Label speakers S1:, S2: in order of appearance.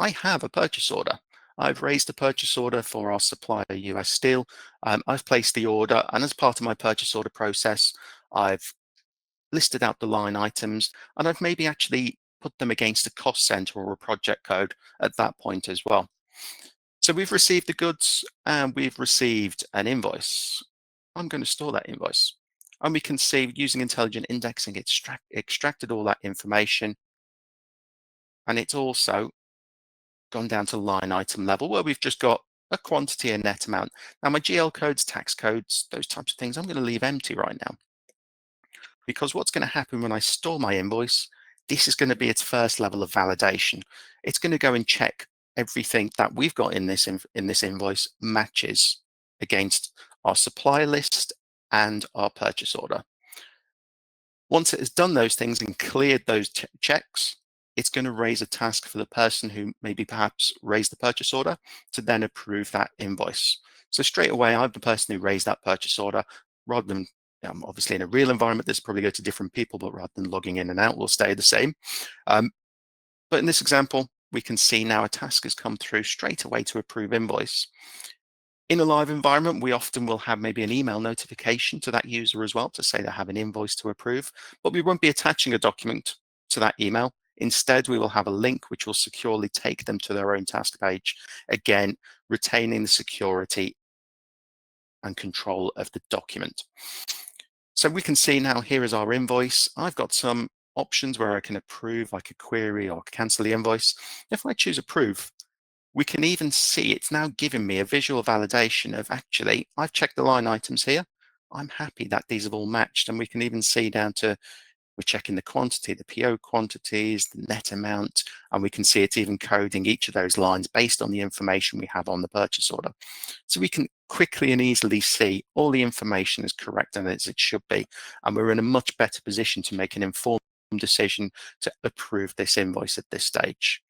S1: I have a purchase order. I've raised a purchase order for our supplier US Steel. I've placed the order, and as part of my purchase order process, I've listed out the line items, and I've maybe actually put them against a cost center or a project code at that point as well. So we've received the goods and we've received an invoice. I'm going to store that invoice. And we can see using intelligent indexing, it's extracted all that information. And it's also gone down to line item level where we've just got a quantity and net amount. Now my GL codes, tax codes, those types of things, I'm going to leave empty right now. Because what's going to happen when I store my invoice, this is going to be its first level of validation. It's going to go and check everything that we've got in this invoice matches against our supplier list and our purchase order. Once it has done those things and cleared those checks, it's going to raise a task for the person who maybe perhaps raised the purchase order to then approve that invoice. So straight away, I'm the person who raised that purchase order. Rather than obviously in a real environment, this probably go to different people, but rather than logging in and out, will stay the same. But in this example, we can see now a task has come through straight away to approve invoice. In a live environment, we often will have maybe an email notification to that user as well to say they have an invoice to approve, but we won't be attaching a document to that email. Instead, we will have a link which will securely take them to their own task page, again, retaining the security and control of the document. So we can see now here is our invoice. I've got some options where I can approve, I could query or cancel the invoice. If I choose approve, we can even see it's now giving me a visual validation of actually, I've checked the line items here. I'm happy that these have all matched. And we can even see down to, we're checking the quantity, the PO quantities, the net amount, and we can see it's even coding each of those lines based on the information we have on the purchase order. So we can quickly and easily see all the information is correct and as it should be. And we're in a much better position to make an informed decision to approve this invoice at this stage.